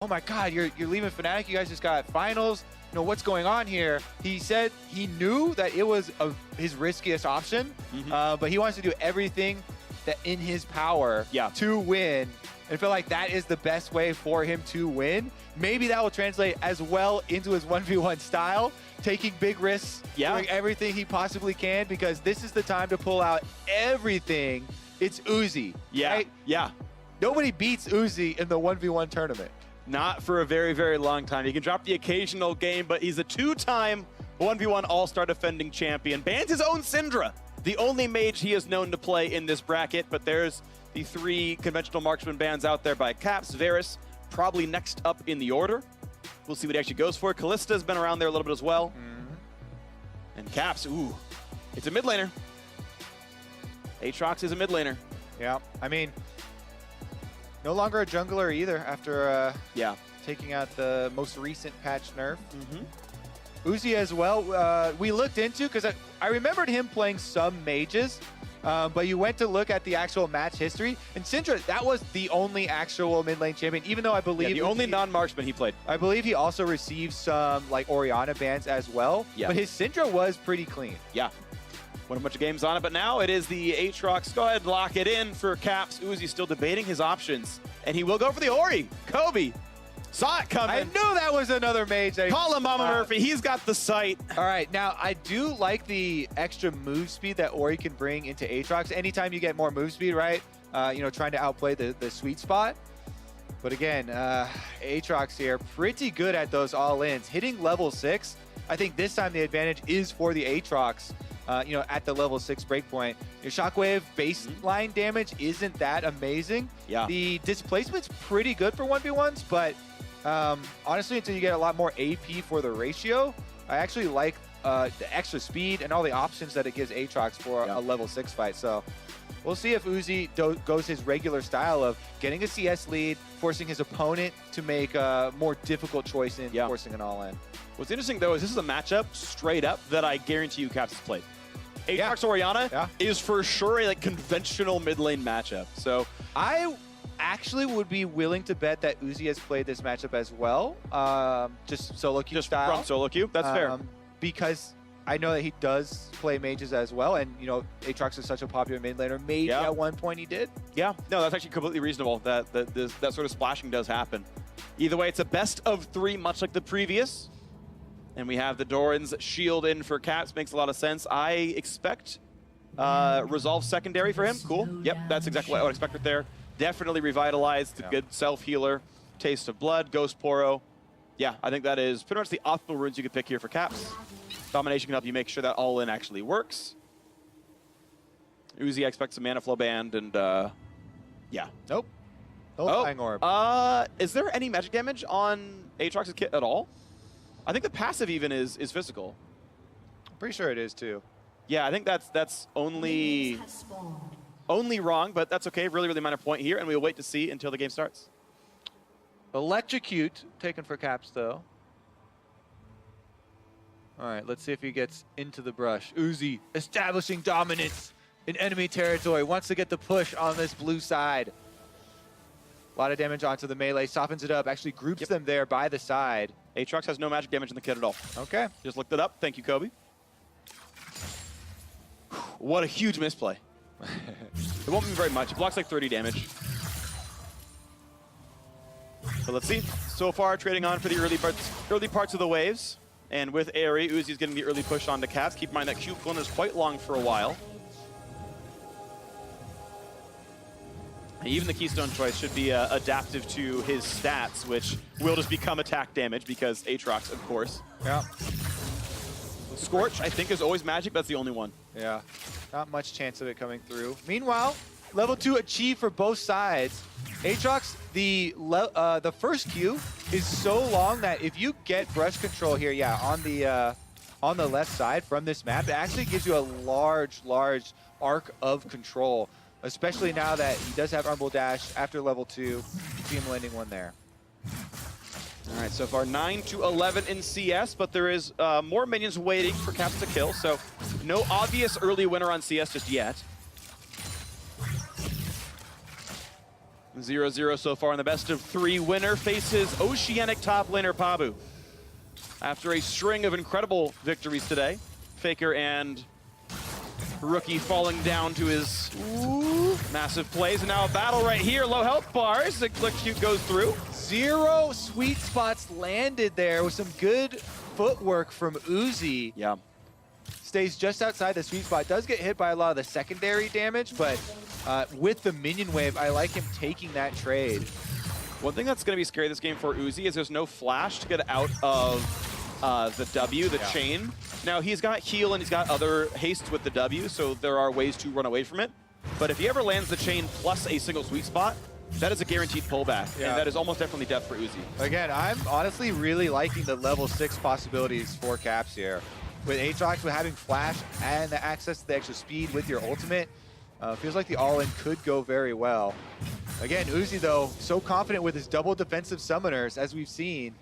oh my God, you're leaving Fnatic. You guys just got finals. You know, what's going on here? He said he knew that it was his riskiest option, but he wants to do everything that in his power to win, and feel like that is the best way for him to win. Maybe that will translate as well into his 1v1 style, taking big risks, doing everything he possibly can, because this is the time to pull out everything. It's Uzi, right? Nobody beats Uzi in the 1v1 tournament. Not for a very, very long time. He can drop the occasional game, but he's a two-time 1v1 All-Star defending champion. Bans his own Syndra, the only mage he is known to play in this bracket, but there's the 3 conventional marksman bans out there by Caps. Varus probably next up in the order. We'll see what he actually goes for. Kallista's been around there a little bit as well. And Caps, ooh, it's a mid laner. Aatrox is a mid laner. Yeah, I mean, no longer a jungler either after taking out the most recent patch nerf. Uzi as well, we looked into, because I remembered him playing some mages, but you went to look at the actual match history, and Syndra, that was the only actual mid lane champion, even though I believe the only non-marksman he played. I believe he also received some like Orianna bans as well, but his Syndra was pretty clean. Won a bunch of games on it, but now it is the Aatrox. Go ahead, lock it in for Caps. Uzi still debating his options, and he will go for the Ori. Kobe saw it coming. I knew that was another mage. Call him Mama Murphy. He's got the sight. All right, now I do like the extra move speed that Ori can bring into Aatrox. Anytime you get more move speed, right? You know, trying to outplay the sweet spot. But again, Aatrox here, pretty good at those all-ins. Hitting level 6, I think this time the advantage is for the Aatrox. You know, at the level 6 breakpoint. Your Shockwave baseline damage isn't that amazing. The displacement's pretty good for 1v1s, but honestly, until you get a lot more AP for the ratio, I actually like the extra speed and all the options that it gives Aatrox for a level 6 fight. So we'll see if Uzi goes his regular style of getting a CS lead, forcing his opponent to make a more difficult choice in forcing an all-in. What's interesting, though, is this is a matchup straight up that I guarantee you Caps has played. Aatrox Orianna is for sure a conventional mid lane matchup. So I actually would be willing to bet that Uzi has played this matchup as well, just solo queue style. From solo queue, that's fair. Because I know that he does play mages as well, and you know Aatrox is such a popular mid laner. Maybe at one point he did. No, that's actually completely reasonable. That sort of splashing does happen. Either way, it's a best of 3, much like the previous. And we have the Doran's shield in for Caps. Makes a lot of sense. I expect Resolve secondary for him. Cool. Yep, that's exactly what I would expect right there. Definitely revitalized. A good self-healer. Taste of Blood. Ghost Poro. Yeah, I think that is pretty much the optimal runes you could pick here for Caps. Domination can help you make sure that all-in actually works. Uzi expects a mana flow band, and Nope. No Flying Orb. Is there any magic damage on Aatrox's kit at all? I think the passive even is physical. I'm pretty sure it is too. Yeah, I think that's only wrong, but that's okay. Really, really minor point here, and we'll wait to see until the game starts. Electrocute taken for Caps though. All right, let's see if he gets into the brush. Uzi establishing dominance in enemy territory. Wants to get the push on this blue side. A lot of damage onto the melee. Softens it up. Actually groups them there by the side. Aatrox has no magic damage in the kit at all. Okay. Just looked it up. Thank you, Kobe. What a huge misplay. It won't be very much. It blocks like 30 damage. But let's see. So far, trading on for the early parts of the waves. And with Aerie, Uzi's getting the early push onto Caps. Keep in mind that Q cooldown is quite long for a while. And even the Keystone choice should be adaptive to his stats, which will just become attack damage because Aatrox, of course. Scorch, I think, is always magic. That's the only one. Yeah, not much chance of it coming through. Meanwhile, level 2 achieved for both sides. Aatrox, the first Q is so long that if you get brush control here, on the left side from this map, it actually gives you a large arc of control. Especially now that he does have Rumble Dash after level 2. See him landing one there. All right, so far 9 to 11 in CS, but there is more minions waiting for Caps to kill, so no obvious early winner on CS just yet. 0-0 so far in the best of 3 winner faces Oceanic top laner Pabu. After a string of incredible victories today, Faker and Rookie falling down to his massive plays, and now a battle right here. Low health bars. The click shoot goes through. 0 sweet spots landed there with some good footwork from Uzi. Yeah. Stays just outside the sweet spot. Does get hit by a lot of the secondary damage, but with the minion wave, I like him taking that trade. One thing that's going to be scary this game for Uzi is there's no flash to get out of the W, the chain. Now, he's got heal and he's got other hastes with the W, so there are ways to run away from it. But if he ever lands the chain plus a single sweet spot, that is a guaranteed pullback, and that is almost definitely death for Uzi. Again, I'm honestly really liking the level 6 possibilities for Caps here. With Aatrox, with having flash and the access to the extra speed with your ultimate, feels like the all-in could go very well. Again, Uzi, though, so confident with his double defensive summoners, as we've seen.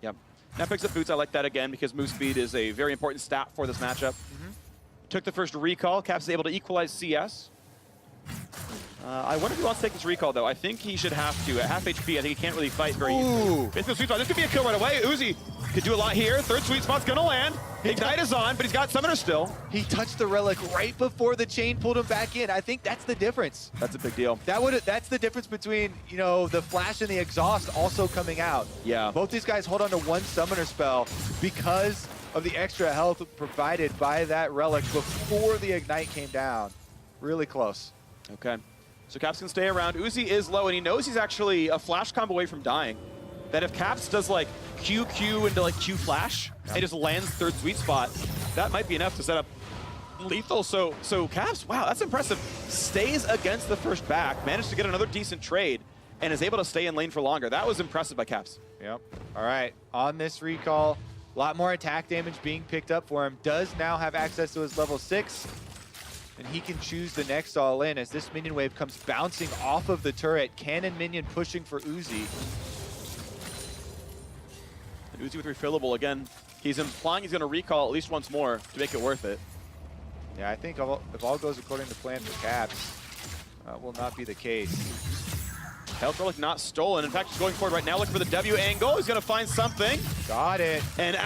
Yep. Now picks up boots. I like that again because move speed is a very important stat for this matchup. Took the first recall. Caps is able to equalize CS. I wonder if he wants to take this recall, though. I think he should have to. At half HP, I think he can't really fight very easily. It's the sweet spot. This could be a kill right away. Uzi could do a lot here. Third sweet spot's going to land. Ignite is on, but he's got Summoner still. He touched the relic right before the chain pulled him back in. I think that's the difference. That's a big deal. That's the difference between, you know, the flash and the exhaust also coming out. Yeah. Both these guys hold on to one summoner spell because of the extra health provided by that relic before the ignite came down. Really close. Okay. So Caps can stay around. Uzi is low, and he knows he's actually a flash combo away from dying. That if Caps does like QQ into like Q flash and just lands third sweet spot, that might be enough to set up lethal. So Caps, wow, that's impressive. Stays against the first back, managed to get another decent trade, and is able to stay in lane for longer. That was impressive by Caps. Yep. All right, on this recall, a lot more attack damage being picked up for him. Does now have access to his level 6. And he can choose the next all-in as this minion wave comes bouncing off of the turret. Cannon minion pushing for Uzi. And Uzi with refillable again. He's implying he's going to recall at least once more to make it worth it. Yeah, I think if all goes according to plan for Caps, will not be the case. Health relic not stolen. In fact, he's going forward right now, looking for the W angle. He's going to find something. Got it. And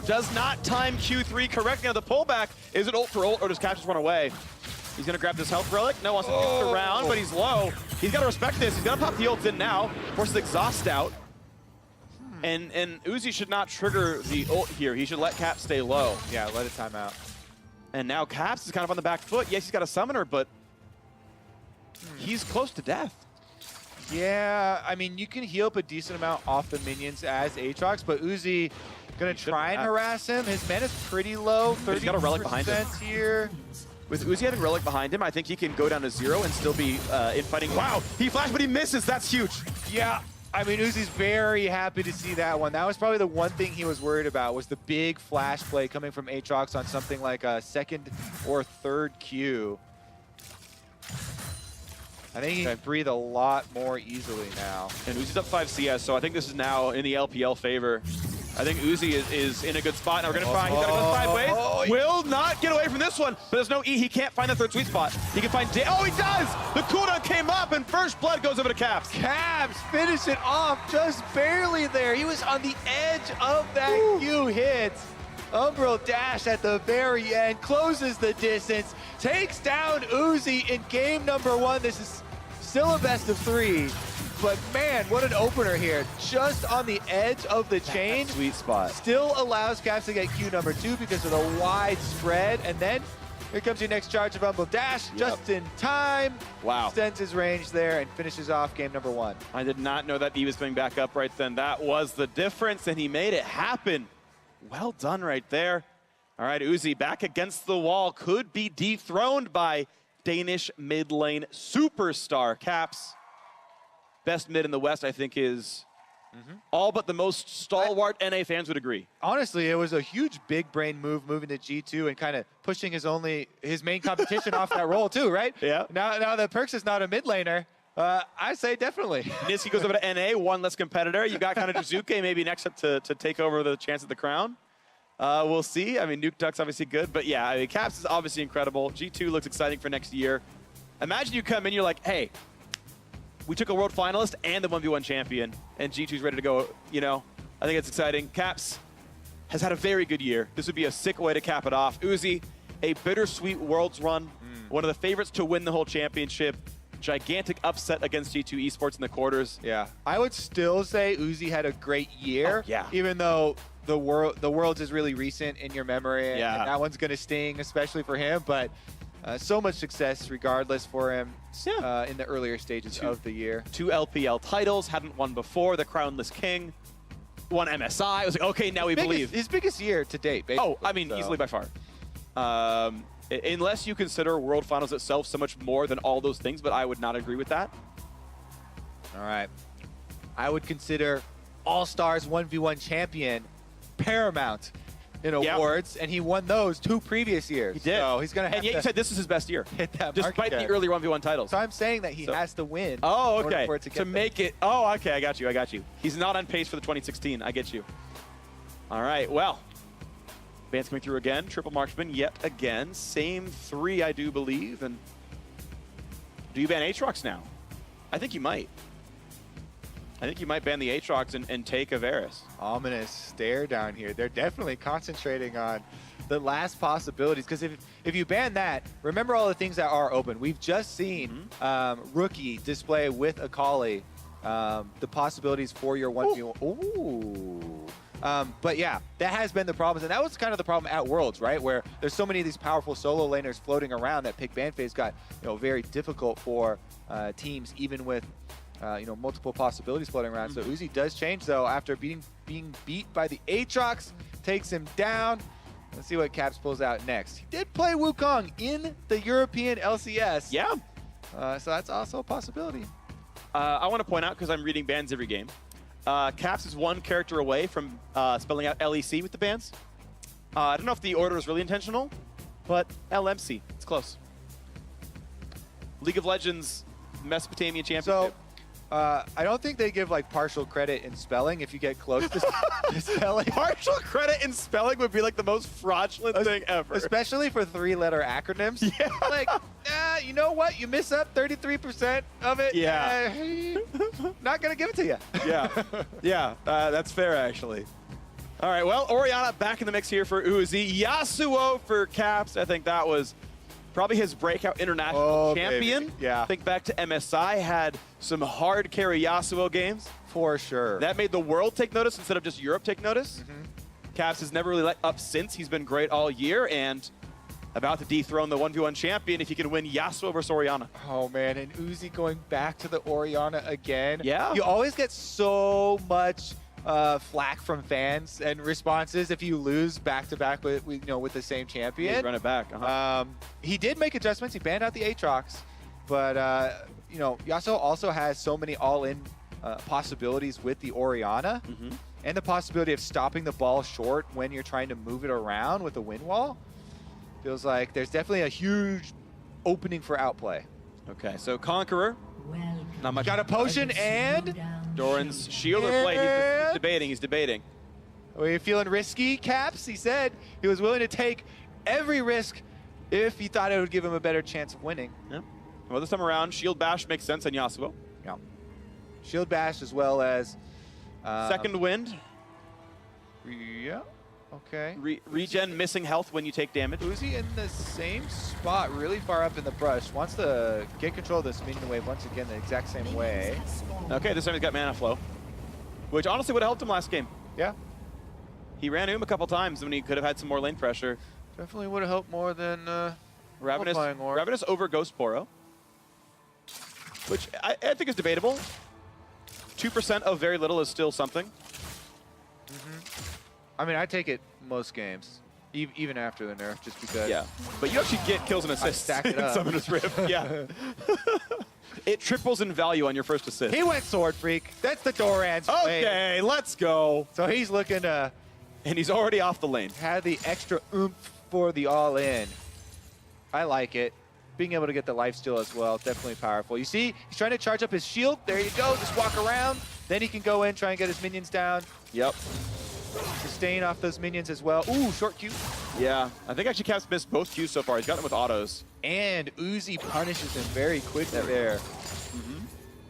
does not time Q3 correctly. Now the pullback, is it ult for ult or does Caps just run away? He's going to grab this health relic. No, wants to use the round, but he's low. He's got to respect this. He's going to pop the ult in now, forces exhaust out. And Uzi should not trigger the ult here. He should let Caps stay low. Yeah, let it time out. And now Caps is kind of on the back foot. Yes, he's got a summoner, but he's close to death. Yeah, I mean, you can heal up a decent amount off the minions as Aatrox, but Uzi gonna try and harass him. His mana's pretty low, 30% he's got a relic behind him here. With Uzi having relic behind him, I think he can go down to 0 and still be in fighting. Wow, he flashed, but he misses. That's huge. Yeah, I mean, Uzi's very happy to see that one. That was probably the one thing he was worried about, was the big flash play coming from Aatrox on something like a second or third Q. I think he can breathe a lot more easily now. And Uzi's up 5 CS, so I think this is now in the LPL favor. I think Uzi is in a good spot. Now we're going to find, he's got to go sideways. Will not get away from this one, but there's no E. He can't find the third sweet spot. He can find, oh, he does! The cooldown came up, and first blood goes over to Caps. Caps finish it off just barely there. He was on the edge of that Q hit. Umbral dash at the very end, closes the distance, takes down Uzi in game number 1. This is still a best of 3, but man, what an opener here. Just on the edge of the chain. Sweet spot. Still allows Caps to get Q number 2 because of the wide spread, and then here comes your next charge of Umbral dash, just in time. Wow. Extends his range there and finishes off game number 1. I did not know that he was coming back up right then. That was the difference, and he made it happen. Well done right there. All right, Uzi back against the wall. Could be dethroned by Danish mid lane superstar Caps. Best mid in the West, I think, is all but the most stalwart NA fans would agree. Honestly, it was a huge big brain move moving to G2 and kind of pushing his main competition off that role too, right? Yeah. Now that Perks is not a mid laner, I say definitely. Niski goes over to NA, one less competitor. You got kind of Jizuke maybe next up to take over the chance at the crown. We'll see. I mean, Nuke Duck's obviously good, but yeah, I mean, Caps is obviously incredible. G2 looks exciting for next year. Imagine you come in, you're like, hey, we took a world finalist and the 1v1 champion, and G2's ready to go. You know, I think it's exciting. Caps has had a very good year. This would be a sick way to cap it off. Uzi, a bittersweet Worlds run, one of the favorites to win the whole championship. Gigantic upset against G2 Esports in the quarters. Yeah, I would still say Uzi had a great year. Oh, yeah. Even though the Worlds is really recent in your memory, and that one's gonna sting, especially for him. But so much success regardless for him in the earlier stages of the year. 2 LPL titles, hadn't won before, the Crownless King. Won MSI. I was like, okay, now we believe. His biggest year to date, basically. Oh, I mean, easily by far. Unless you consider World Finals itself so much more than all those things, but I would not agree with that. All right. I would consider All-Stars 1v1 champion paramount in awards, and he won those 2 previous years. He did. So he's going to have and yet you said this is his best year. hit that despite the early 1v1 titles. So I'm saying that he has to win. Oh, in order okay. for it to get make it. Oh, okay. I got you. He's not on pace for the 2016. I get you. All right. Well, Bans coming through again. Triple marksman yet again. Same 3, I do believe. And do you ban Aatrox now? I think you might. I think you might ban the Aatrox and take a Varus. Ominous stare down here. They're definitely concentrating on the last possibilities, because if you ban that, remember all the things that are open. We've just seen Rookie display with Akali the possibilities for your 1v1. Ooh. But yeah, that has been the problem, and that was kind of the problem at Worlds, right? Where there's so many of these powerful solo laners floating around that pick ban phase got very difficult for teams, even with multiple possibilities floating around. So Uzi does change though after being beat by the Aatrox, takes him down. Let's see what Caps pulls out next. He did play Wukong in the European LCS. Yeah. So that's also a possibility. I want to point out, because I'm reading bans every game, Caps is 1 character away from spelling out LEC with the bans. I don't know if the order was really intentional, but LMC, it's close. League of Legends Mesopotamian Championship. So, I don't think they give like partial credit in spelling if you get close to spelling. Partial credit in spelling would be like the most fraudulent thing ever. Especially for 3-letter acronyms. Yeah. Like, you know what? You miss up 33% of it. Yeah. Not going to give it to you. Yeah, that's fair actually. All right, well, Orianna back in the mix here for Uzi. Yasuo for Caps. I think that was probably his breakout international champion. Baby. Yeah. Think back to MSI, had some hard carry Yasuo games. For sure. That made the world take notice instead of just Europe take notice. Caps has never really let up since. He's been great all year and about to dethrone the 1v1 champion if he can win Yasuo versus Orianna. Oh, man. And Uzi going back to the Orianna again. Yeah. You always get so much flack from fans and responses if you lose back-to-back with the same champion. Yeah, run it back. He did make adjustments. He banned out the Aatrox, but Yasuo also has so many all-in possibilities with the Orianna, and the possibility of stopping the ball short when you're trying to move it around with a wind wall. Feels like there's definitely a huge opening for outplay. Okay, so Conqueror. Not much. Got a potion and Doran's shield or play. He's debating. Are you feeling risky, Caps? He said he was willing to take every risk if he thought it would give him a better chance of winning. Yeah. Well, this time around, Shield Bash makes sense on Yasuo. Yeah. Shield Bash as well as... Second Wind. Yeah. Okay. Regen missing health when you take damage. Uzi in the same spot, really far up in the brush. Wants to get control of this minion wave once again the exact same way. Okay, this time he's got mana flow, which honestly would have helped him last game. Yeah. He ran into him a couple times when he could have had some more lane pressure. Definitely would have helped more than Ravenous over Ghost Poro, which I think is debatable. 2% of very little is still something. I mean, I take it most games, even after the nerf, just because. Yeah, but you actually get kills and assists. Stack it up. Summoner's Rift. Yeah. It triples in value on your first assist. He went Sword Freak. That's the Doran's way. Okay, let's go. So he's looking to... And he's already off the lane. Had the extra oomph for the all-in. I like it. Being able to get the lifesteal as well, definitely powerful. You see, he's trying to charge up his shield. There you go, just walk around. Then he can go in, try and get his minions down. Yep. Sustain off those minions as well. Ooh, short Q. Yeah, I think actually Cap's missed both Qs so far. He's got them with autos. And Uzi punishes him very quickly there.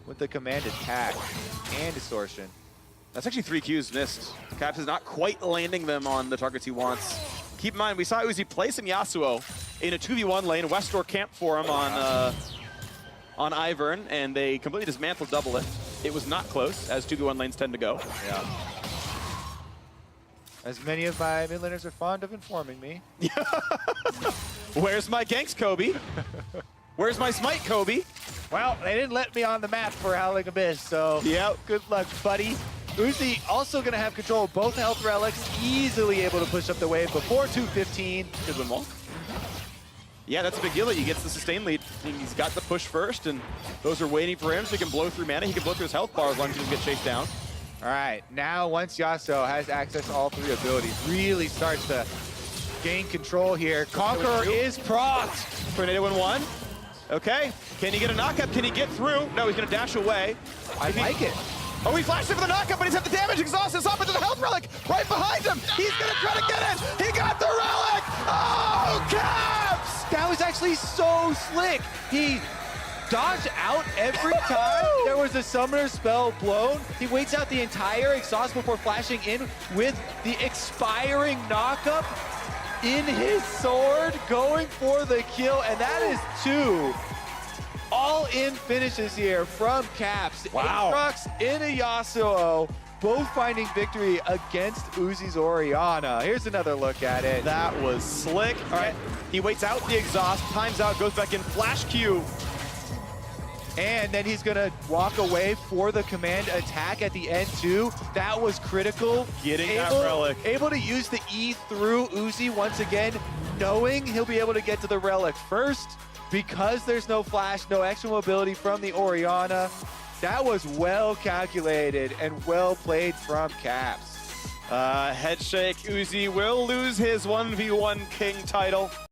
with the command attack and distortion. That's actually 3 Qs missed. Caps is not quite landing them on the targets he wants. Keep in mind, we saw Uzi play some Yasuo in a 2v1 lane. Westdoor camped for him on Ivern, and they completely dismantled double it. It was not close, as 2v1 lanes tend to go. Yeah. As many of my mid laners are fond of informing me. Where's my ganks, Kobe? Where's my smite, Kobe? Well, they didn't let me on the map for Howling Abyss, so Yep. good luck, buddy. Uzi also going to have control of both health relics, easily able to push up the wave before 215. Good win wall. Yeah, that's a big deal that he gets the sustain lead. He's got the push first, and those are waiting for him so he can blow through mana. He can blow through his health bar as long as he doesn't get chased down. All right, now once Yasuo has access to all 3 abilities, really starts to gain control here. Conqueror is procced. Tornado in 1. Okay, can he get a knockup? Can he get through? No, he's gonna dash away. I like it. Oh, he flashed it for the knockup, but he's had the damage exhaust. It's off into the health relic right behind him. He's gonna try to get it. He got the relic. Oh, Caps! That was actually so slick. He dodged out every time there was a summoner spell blown. He waits out the entire exhaust before flashing in with the expiring knockup in his sword, going for the kill, and that is 2 all-in finishes here from Caps. Wow. Aatrox into Yasuo, both finding victory against Uzi's Orianna. Here's another look at it. That was slick. All right, he waits out the exhaust, times out, goes back in, flash Q. And then he's gonna walk away for the command attack at the end too. That was critical. Getting that relic. Able to use the E through Uzi once again, knowing he'll be able to get to the relic first because there's no flash, no extra mobility from the Orianna. That was well calculated and well played from Caps. Head shake, Uzi will lose his 1v1 King title.